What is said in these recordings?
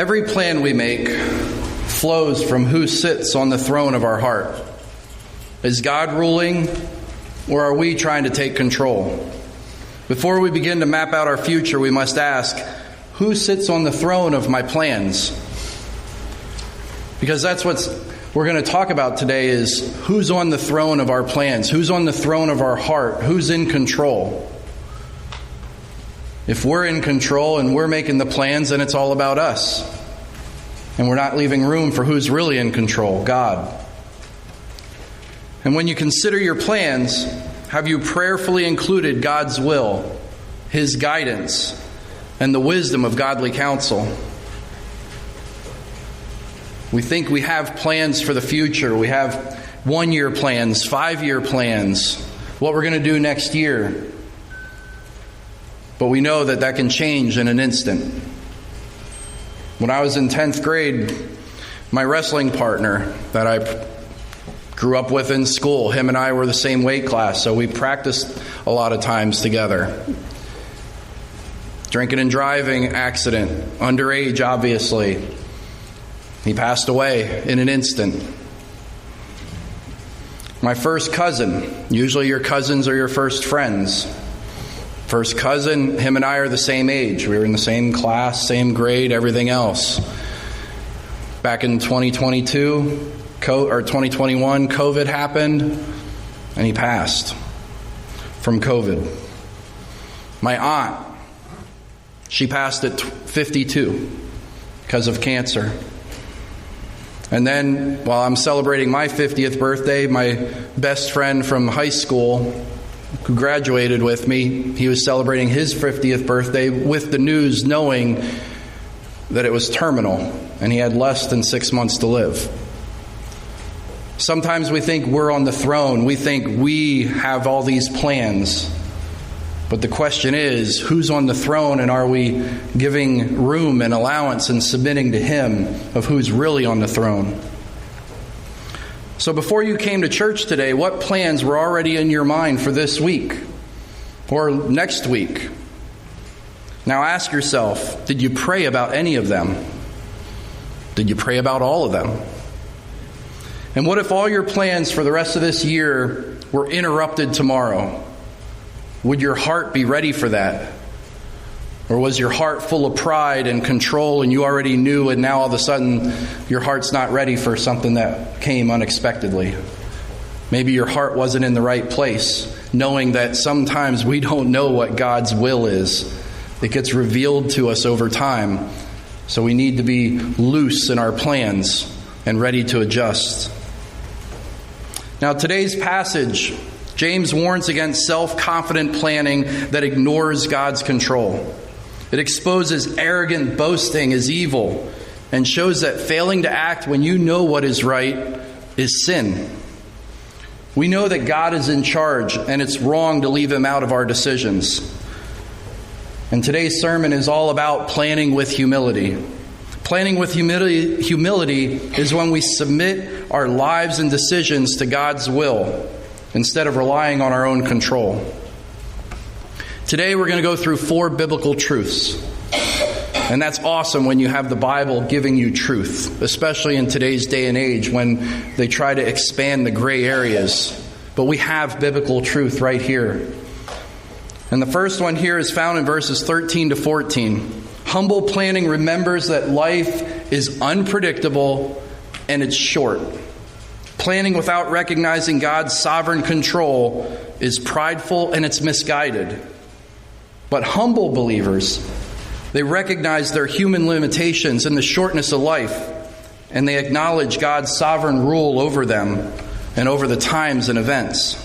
Every plan we make flows from who sits on the throne of our heart. Is God ruling, or are we trying to take control? Before we begin to map out our future, we must ask, who sits on the throne of my plans? Because that's what we're going to talk about today, is who's on the throne of our plans, who's on the throne of our heart, who's in control. If we're in control and we're making the plans, then it's all about us. And we're not leaving room for who's really in control, God. And when you consider your plans, have you prayerfully included God's will, His guidance, and the wisdom of godly counsel? We think we have plans for the future. We have 1-year plans, 5-year plans, what we're going to do next year. But we know that that can change in an instant. When I was in 10th grade, my wrestling partner that I grew up with in school, him and I were the same weight class, so we practiced a lot of times together. Drinking and driving accident, underage obviously. He passed away in an instant. My first cousin, usually your cousins are your first friends. First cousin, him and I are the same age. We were in the same class, same grade, everything else. Back in 2021, COVID happened, and he passed from COVID. My aunt, she passed at 52 because of cancer. And then, while I'm celebrating my 50th birthday, my best friend from high school, who graduated with me, he was celebrating his 50th birthday with the news, knowing that it was terminal and he had less than 6 months to live. Sometimes we think we're on the throne. We think we have all these plans. But the question is, who's on the throne, and are we giving room and allowance and submitting to Him of who's really on the throne? So before you came to church today, what plans were already in your mind for this week or next week? Now ask yourself, did you pray about any of them? Did you pray about all of them? And what if all your plans for the rest of this year were interrupted tomorrow? Would your heart be ready for that? Or was your heart full of pride and control, and you already knew, and now all of a sudden your heart's not ready for something that came unexpectedly? Maybe your heart wasn't in the right place, knowing that sometimes we don't know what God's will is. It gets revealed to us over time. So we need to be loose in our plans and ready to adjust. Now, today's passage, James warns against self-confident planning that ignores God's control. It exposes arrogant boasting as evil and shows that failing to act when you know what is right is sin. We know that God is in charge, and it's wrong to leave Him out of our decisions. And today's sermon is all about planning with humility. Planning with humility is when we submit our lives and decisions to God's will instead of relying on our own control. Today we're going to go through 4 biblical truths. And that's awesome when you have the Bible giving you truth, especially in today's day and age when they try to expand the gray areas. But we have biblical truth right here. And the first one here is found in verses 13 to 14. Humble planning remembers that life is unpredictable and it's short. Planning without recognizing God's sovereign control is prideful and it's misguided. But humble believers, they recognize their human limitations and the shortness of life, and they acknowledge God's sovereign rule over them and over the times and events.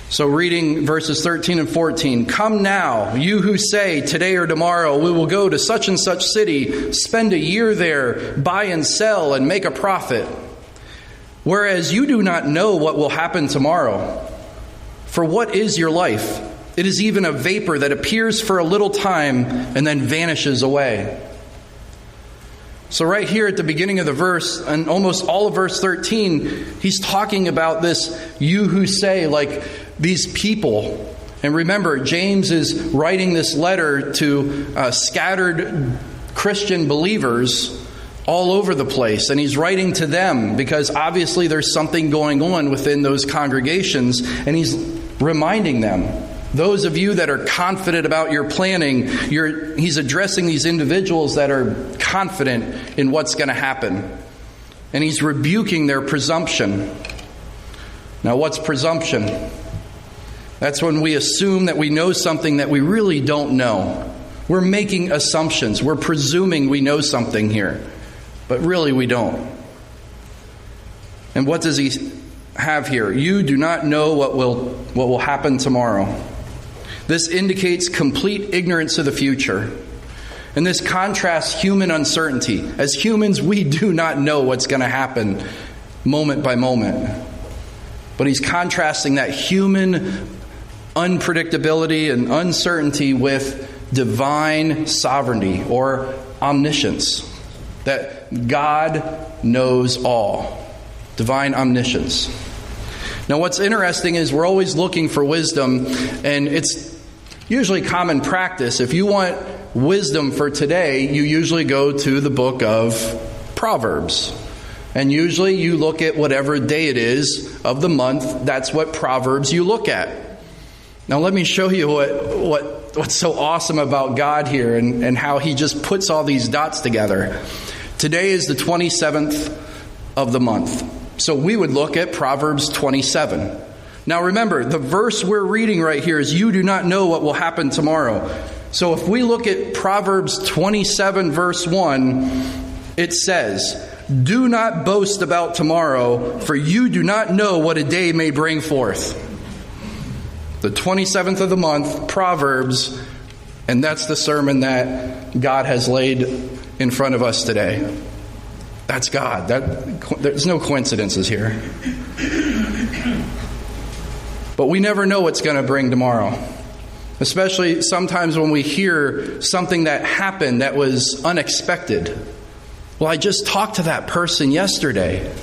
So reading verses 13 and 14, "Come now, you who say, today or tomorrow we will go to such and such city, spend a year there, buy and sell, and make a profit. Whereas you do not know what will happen tomorrow. For what is your life? It is even a vapor that appears for a little time and then vanishes away." So right here at the beginning of the verse, and almost all of verse 13, he's talking about this, you who say, like these people And remember, James is writing this letter to scattered Christian believers all over the place. And he's writing to them because obviously there's something going on within those congregations. And he's reminding them, those of you that are confident about your planning, he's addressing these individuals that are confident in what's going to happen. And he's rebuking their presumption. Now, what's presumption? That's when we assume that we know something that we really don't know. We're making assumptions. We're presuming we know something here, but really we don't. And what does he have here? You do not know what will happen tomorrow. This indicates complete ignorance of the future. And this contrasts human uncertainty. As humans, we do not know what's going to happen moment by moment. But he's contrasting that human unpredictability and uncertainty with divine sovereignty or omniscience. That God knows all. Divine omniscience. Now what's interesting is we're always looking for wisdom, and it's usually common practice. If you want wisdom for today, you usually go to the book of Proverbs. And usually you look at whatever day it is of the month. That's what Proverbs you look at. Now let me show you what's so awesome about God here and how he just puts all these dots together. Today is the 27th of the month. So we would look at Proverbs 27. Now remember, the verse we're reading right here is you do not know what will happen tomorrow. So if we look at Proverbs 27 verse 1, it says, do not boast about tomorrow, for you do not know what a day may bring forth. The 27th of the month, Proverbs, and that's the sermon that God has laid in front of us today. That's God. There's no coincidences here. But we never know what's going to bring tomorrow. Especially sometimes when we hear something that happened that was unexpected. Well, I just talked to that person yesterday.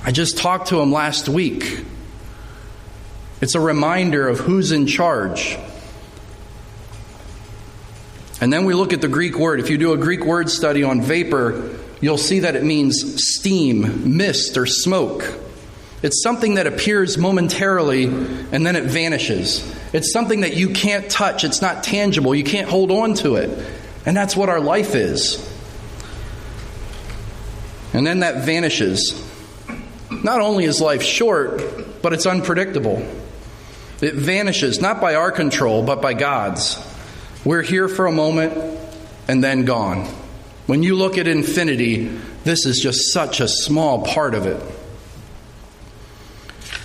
I just talked to him last week. It's a reminder of who's in charge. And then we look at the Greek word. If you do a Greek word study on vapor, you'll see that it means steam, mist, or smoke. It's something that appears momentarily and then it vanishes. It's something that you can't touch. It's not tangible. You can't hold on to it. And that's what our life is. And then that vanishes. Not only is life short, but it's unpredictable. It vanishes, not by our control, but by God's. We're here for a moment and then gone. When you look at infinity, this is just such a small part of it.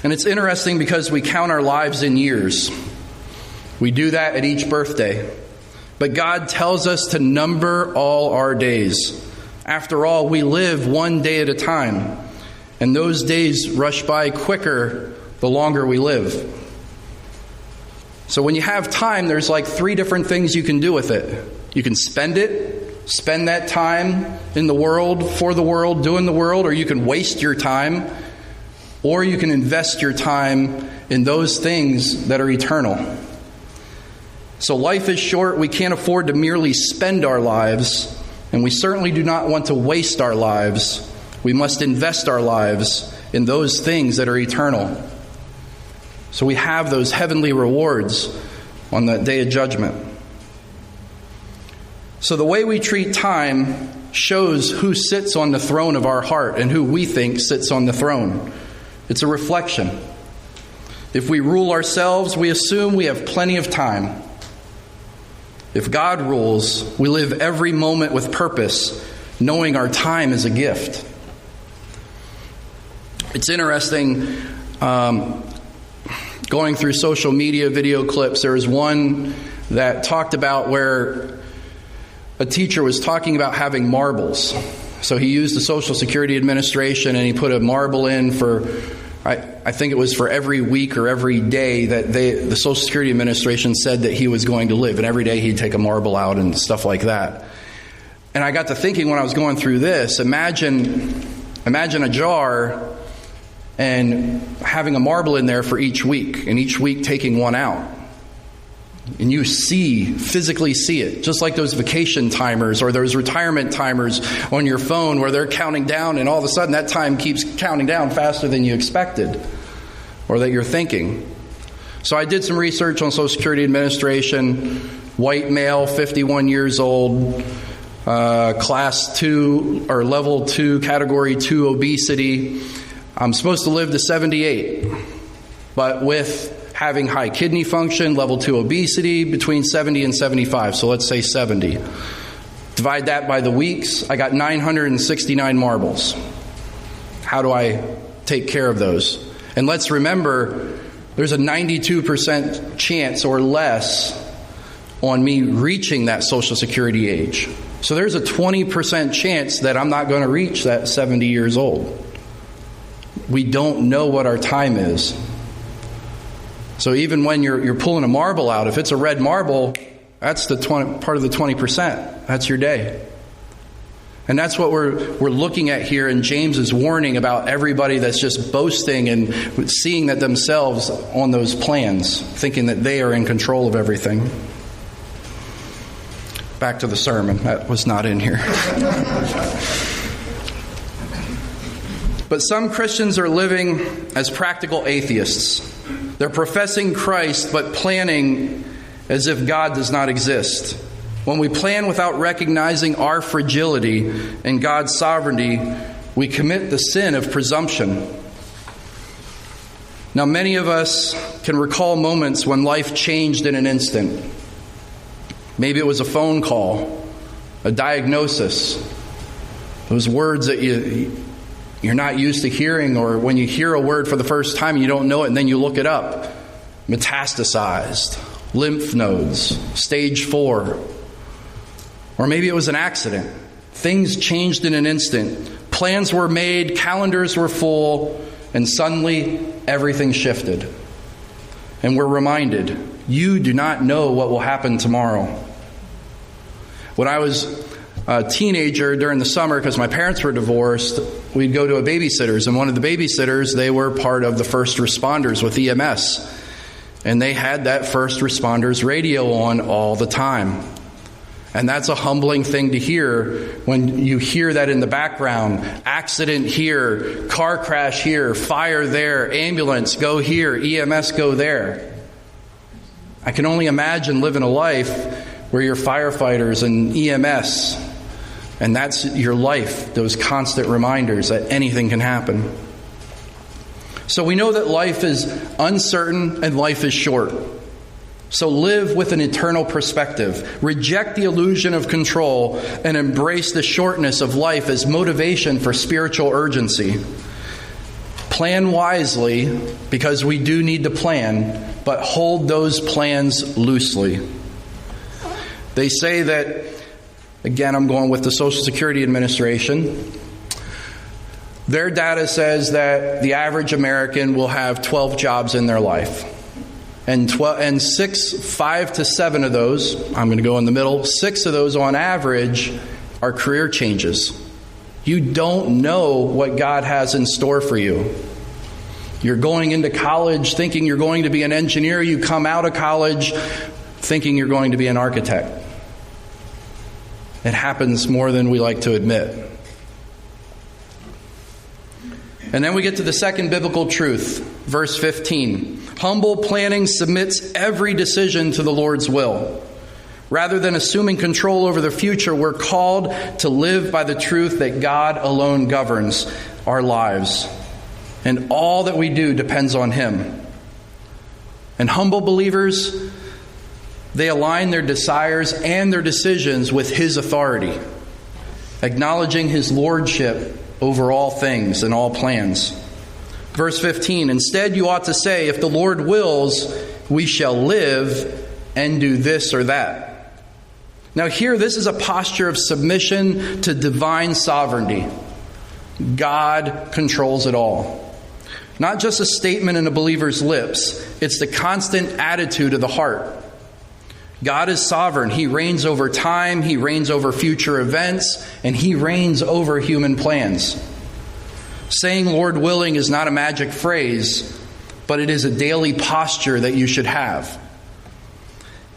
And it's interesting because we count our lives in years. We do that at each birthday. But God tells us to number all our days. After all, we live one day at a time. And those days rush by quicker the longer we live. So when you have time, there's like 3 different things you can do with it. You can spend that time in the world, for the world, doing the world, or you can waste your time, or you can invest your time in those things that are eternal. So life is short. We can't afford to merely spend our lives, and we certainly do not want to waste our lives. We must invest our lives in those things that are eternal. So we have those heavenly rewards on the day of judgment. So the way we treat time shows who sits on the throne of our heart and who we think sits on the throne. It's a reflection. If we rule ourselves, we assume we have plenty of time. If God rules, we live every moment with purpose, knowing our time is a gift. It's interesting, going through social media video clips, there was one that talked about where a teacher was talking about having marbles. So he used the Social Security Administration and he put a marble in for, I think it was for every week or every day that the Social Security Administration said that he was going to live. And every day he'd take a marble out and stuff like that. And I got to thinking when I was going through this, imagine a jar and having a marble in there for each week, and each week taking one out. And you physically see it, just like those vacation timers or those retirement timers on your phone where they're counting down and all of a sudden that time keeps counting down faster than you expected or that you're thinking. So I did some research on Social Security Administration, white male, 51 years old, class 2 or level 2, category 2 obesity. I'm supposed to live to 78, but with having high kidney function, level 2 obesity, between 70 and 75. So let's say 70. Divide that by the weeks. I got 969 marbles. How do I take care of those? And let's remember, there's a 92% chance or less on me reaching that Social Security age. So there's a 20% chance that I'm not going to reach that 70 years old. We don't know what our time is. So even when you're pulling a marble out, if it's a red marble, that's the part of the 20%. That's your day. And that's what we're looking at here in James's warning about everybody that's just boasting and seeing that themselves on those plans, thinking that they are in control of everything. Back to the sermon. That was not in here. But some Christians are living as practical atheists. They're professing Christ, but planning as if God does not exist. When we plan without recognizing our fragility and God's sovereignty, we commit the sin of presumption. Now, many of us can recall moments when life changed in an instant. Maybe it was a phone call, a diagnosis, those words that you're not used to hearing, or when you hear a word for the first time, you don't know it, and then you look it up. Metastasized, lymph nodes, stage 4. Or maybe it was an accident. Things changed in an instant. Plans were made, calendars were full, and suddenly everything shifted. And we're reminded, you do not know what will happen tomorrow. When I was a teenager during the summer, because my parents were divorced, we'd go to a babysitter's, and one of the babysitters, they were part of the first responders with EMS. And they had that first responders radio on all the time. And that's a humbling thing to hear when you hear that in the background. Accident here, car crash here, fire there, ambulance go here, EMS go there. I can only imagine living a life where you're firefighters and EMS, and that's your life, those constant reminders that anything can happen. So we know that life is uncertain and life is short. So live with an eternal perspective. Reject the illusion of control and embrace the shortness of life as motivation for spiritual urgency. Plan wisely, because we do need to plan, but hold those plans loosely. They say that, again, I'm going with the Social Security Administration. Their data says that the average American will have 12 jobs in their life. And 5 to 7 of those, I'm going to go in the middle, 6 of those on average are career changes. You don't know what God has in store for you. You're going into college thinking you're going to be an engineer. You come out of college thinking you're going to be an architect. It happens more than we like to admit. And then we get to the second biblical truth, verse 15. Humble planning submits every decision to the Lord's will. Rather than assuming control over the future, we're called to live by the truth that God alone governs our lives. And all that we do depends on Him. And humble believers, they align their desires and their decisions with His authority, acknowledging His lordship over all things and all plans. Verse 15, instead you ought to say, if the Lord wills, we shall live and do this or that. Now here, this is a posture of submission to divine sovereignty. God controls it all. Not just a statement in a believer's lips, it's the constant attitude of the heart. God is sovereign. He reigns over time, He reigns over future events, and He reigns over human plans. Saying Lord willing is not a magic phrase, but it is a daily posture that you should have.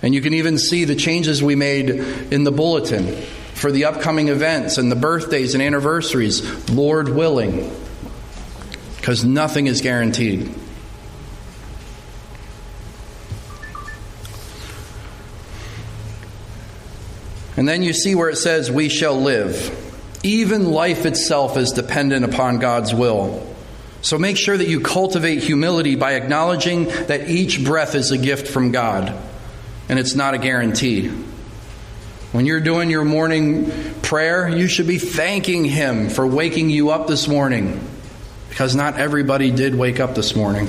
And you can even see the changes we made in the bulletin for the upcoming events and the birthdays and anniversaries, Lord willing, because nothing is guaranteed. And then you see where it says, we shall live. Even life itself is dependent upon God's will. So make sure that you cultivate humility by acknowledging that each breath is a gift from God, and it's not a guarantee. When you're doing your morning prayer, you should be thanking Him for waking you up this morning, because not everybody did wake up this morning.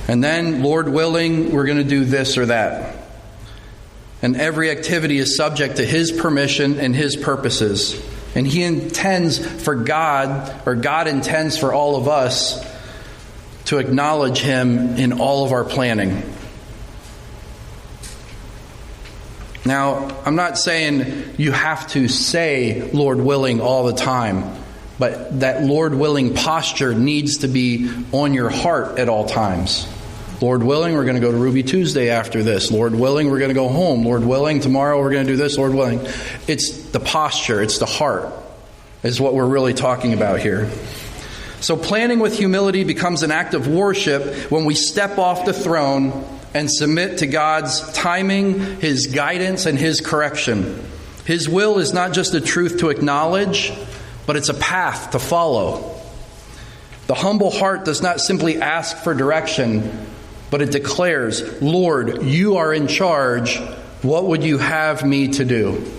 And then, Lord willing, we're going to do this or that. And every activity is subject to His permission and His purposes. And He intends for God, or God intends for all of us to acknowledge Him in all of our planning. Now, I'm not saying you have to say Lord willing all the time, but that Lord willing posture needs to be on your heart at all times. Lord willing, we're going to go to Ruby Tuesday after this. Lord willing, we're going to go home. Lord willing, tomorrow we're going to do this. Lord willing. It's the posture, it's the heart, is what we're really talking about here. So planning with humility becomes an act of worship when we step off the throne and submit to God's timing, His guidance, and His correction. His will is not just a truth to acknowledge, but it's a path to follow. The humble heart does not simply ask for direction, but it declares, Lord, you are in charge. What would you have me to do?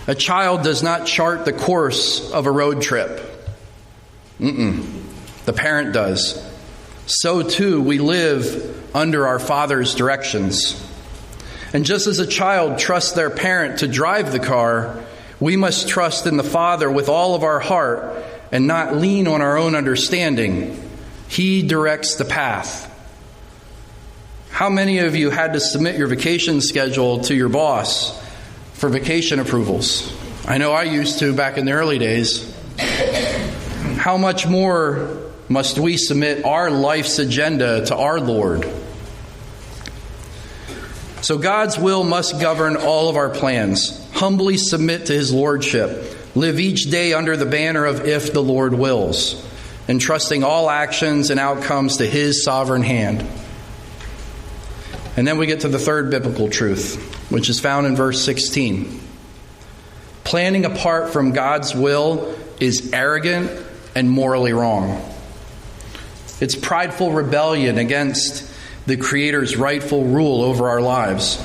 A child does not chart the course of a road trip. The parent does. So too, we live under our Father's directions. And just as a child trusts their parent to drive the car, we must trust in the Father with all of our heart and not lean on our own understanding. He directs the path. How many of you had to submit your vacation schedule to your boss for vacation approvals? I know I used to back in the early days. How much more must we submit our life's agenda to our Lord? So God's will must govern all of our plans. Humbly submit to His lordship. Live each day under the banner of if the Lord wills, entrusting all actions and outcomes to His sovereign hand. And then we get to the third biblical truth, which is found in verse 16. Planning apart from God's will is arrogant and morally wrong. It's prideful rebellion against the Creator's rightful rule over our lives.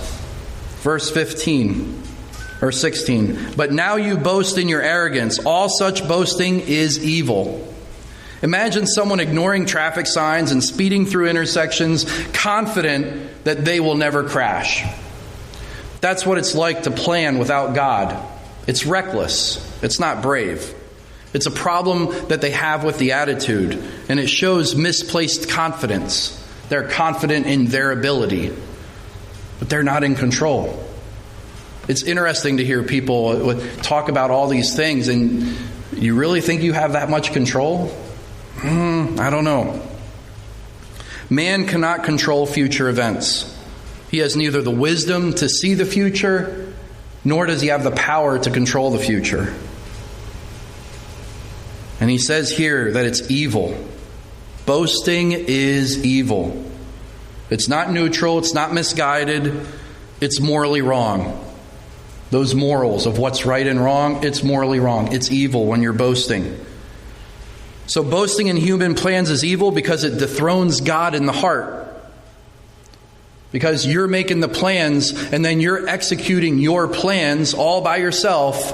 Verse 15 or 16. But now you boast in your arrogance. All such boasting is evil. Imagine someone ignoring traffic signs and speeding through intersections, confident that they will never crash. That's what it's like to plan without God. It's reckless. It's not brave. It's a problem that they have with the attitude, and it shows misplaced confidence. They're confident in their ability, but they're not in control. It's interesting to hear people talk about all these things, and you really think you have that much control? I don't know. Man cannot control future events. He has neither the wisdom to see the future, nor does he have the power to control the future. And he says here that it's evil. Boasting is evil. It's not neutral, it's not misguided, it's morally wrong. Those morals of what's right and wrong, it's morally wrong. It's evil when you're boasting. So boasting in human plans is evil because it dethrones God in the heart. Because you're making the plans and then you're executing your plans all by yourself,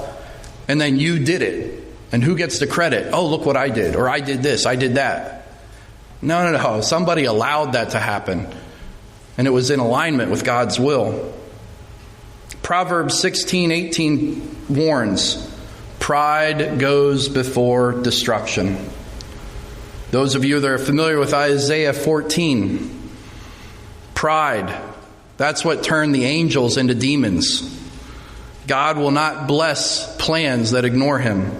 and then you did it. And who gets the credit? Oh, look what I did, or I did this, I did that. No. Somebody allowed that to happen. And it was in alignment with God's will. Proverbs 16:18 warns, pride goes before destruction. Those of you that are familiar with Isaiah 14, pride, that's what turned the angels into demons. God will not bless plans that ignore Him.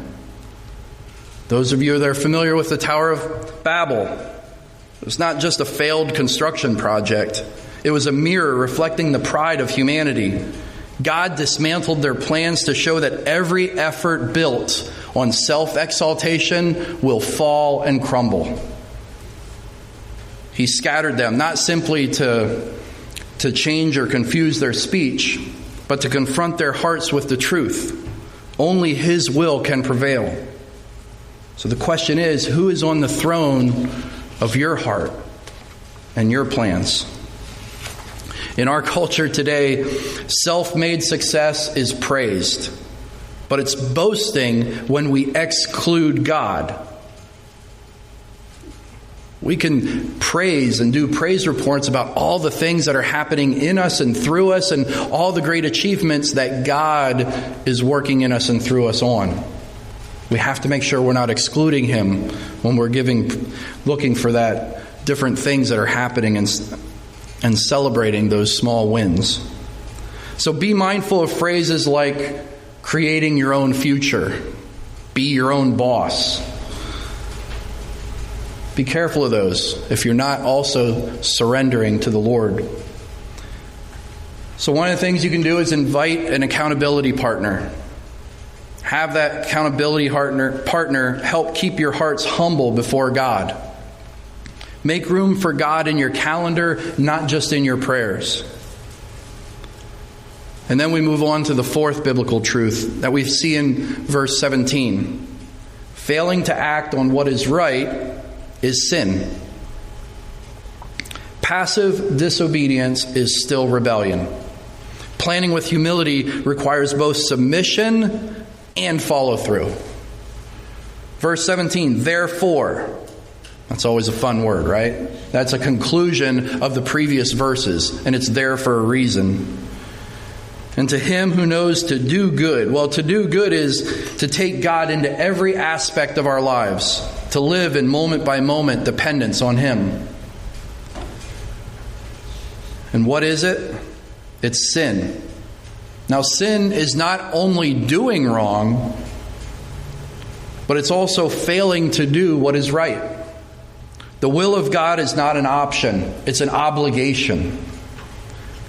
Those of you that are familiar with the Tower of Babel, It was not just a failed construction project. It was a mirror reflecting the pride of humanity. God dismantled their plans to show that every effort built on self-exaltation will fall and crumble. He scattered them, not simply to change or confuse their speech, but to confront their hearts with the truth. Only His will can prevail. So the question is, who is on the throne of your heart and your plans? In our culture today, self-made success is praised, but it's boasting when we exclude God. We can praise and do praise reports about all the things that are happening in us and through us and all the great achievements that God is working in us and through us on. We have to make sure we're not excluding Him when we're looking for that different things that are happening and celebrating those small wins. So be mindful of phrases like creating your own future, be your own boss. Be careful of those if you're not also surrendering to the Lord. So one of the things you can do is invite an accountability partner. Have that accountability partner help keep your hearts humble before God. Make room for God in your calendar, not just in your prayers. And then we move on to the fourth biblical truth that we see in verse 17. Failing to act on what is right is sin. Passive disobedience is still rebellion. Planning with humility requires both submission and follow through. Verse 17, therefore. That's always a fun word, right? That's a conclusion of the previous verses, and it's there for a reason. And to him who knows to do good. Well, to do good is to take God into every aspect of our lives, to live in moment by moment dependence on Him. And what is it? It's sin. Now, sin is not only doing wrong, but it's also failing to do what is right. The will of God is not an option, it's an obligation.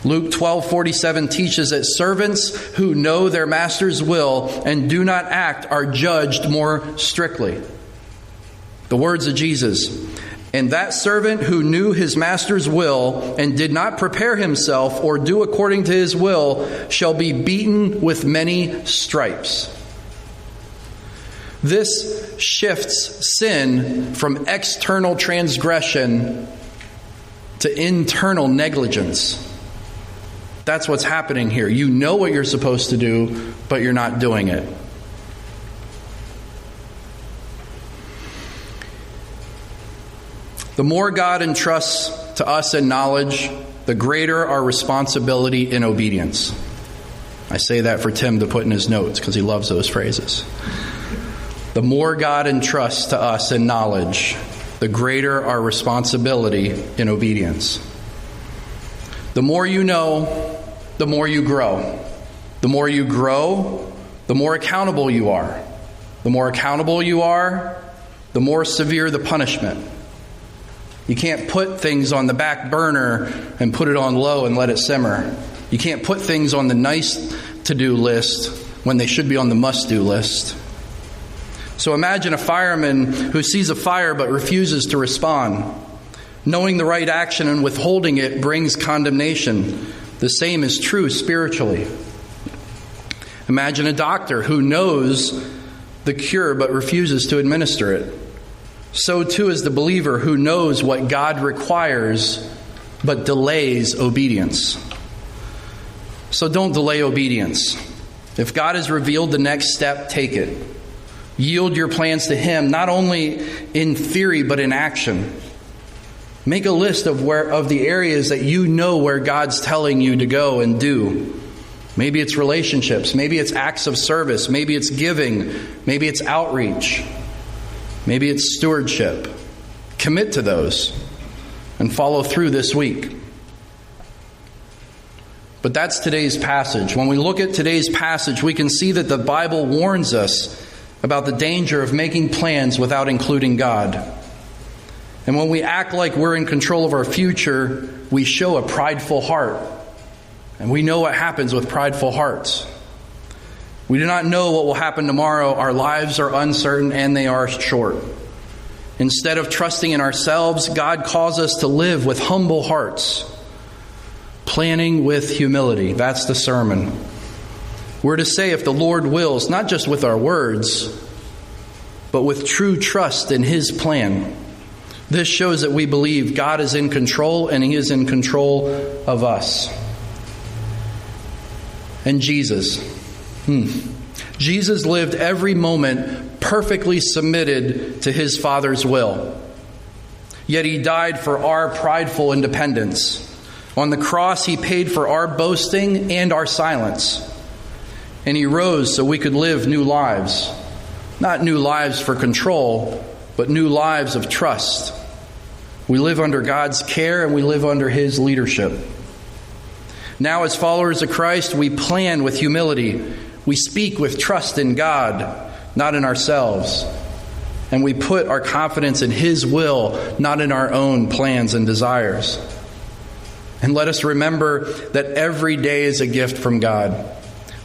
Luke 12:47 teaches that servants who know their master's will and do not act are judged more strictly. The words of Jesus, and that servant who knew his master's will and did not prepare himself or do according to his will shall be beaten with many stripes. This shifts sin from external transgression to internal negligence. That's what's happening here. You know what you're supposed to do, but you're not doing it. The more God entrusts to us in knowledge, the greater our responsibility in obedience. I say that for Tim to put in his notes because he loves those phrases. The more God entrusts to us in knowledge, the greater our responsibility in obedience. The more you know, the more you grow. The more you grow, the more accountable you are. The more accountable you are, the more severe the punishment. You can't put things on the back burner and put it on low and let it simmer. You can't put things on the nice to-do list when they should be on the must-do list. So imagine a fireman who sees a fire but refuses to respond. Knowing the right action and withholding it brings condemnation. The same is true spiritually. Imagine a doctor who knows the cure but refuses to administer it. So too is the believer who knows what God requires but delays obedience. So don't delay obedience. If God has revealed the next step, take it. Yield your plans to Him, not only in theory but in action. Make a list of the areas that you know where God's telling you to go and do. Maybe it's relationships, maybe it's acts of service, maybe it's giving, maybe it's outreach, maybe it's stewardship. Commit to those and follow through this week. But that's today's passage. When we look at today's passage, we can see that the Bible warns us about the danger of making plans without including God. And when we act like we're in control of our future, we show a prideful heart. And we know what happens with prideful hearts. We do not know what will happen tomorrow. Our lives are uncertain and they are short. Instead of trusting in ourselves, God calls us to live with humble hearts, planning with humility. That's the sermon. We're to say, if the Lord wills, not just with our words, but with true trust in His plan. This shows that we believe God is in control and He is in control of us. And Jesus. Jesus lived every moment perfectly submitted to His Father's will. Yet He died for our prideful independence. On the cross, He paid for our boasting and our silence. And He rose so we could live new lives. Not new lives for control, but new lives of trust. We live under God's care and we live under His leadership. Now, as followers of Christ, we plan with humility. We speak with trust in God, not in ourselves. And we put our confidence in His will, not in our own plans and desires. And let us remember that every day is a gift from God.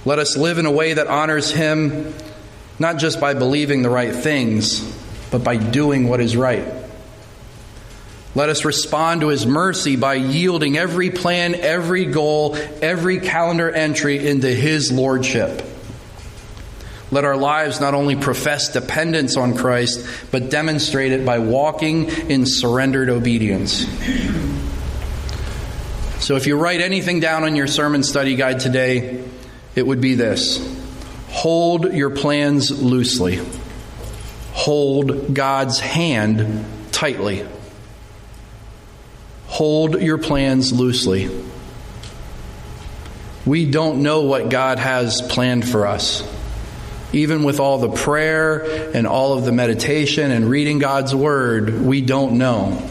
Let us live in a way that honors Him, not just by believing the right things, but by doing what is right. Let us respond to His mercy by yielding every plan, every goal, every calendar entry into His lordship. Let our lives not only profess dependence on Christ, but demonstrate it by walking in surrendered obedience. So if you write anything down on your sermon study guide today, it would be this: hold your plans loosely. Hold God's hand tightly. Hold your plans loosely. We don't know what God has planned for us. Even with all the prayer and all of the meditation and reading God's Word, we don't know.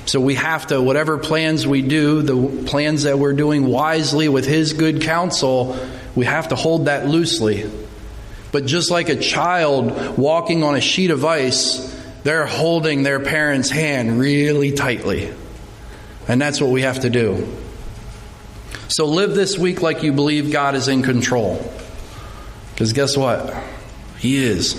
So we have to, whatever plans we do, the plans that we're doing wisely with His good counsel, we have to hold that loosely. But just like a child walking on a sheet of ice, they're holding their parent's hand really tightly. And that's what we have to do. So live this week like you believe God is in control. Because guess what? He is.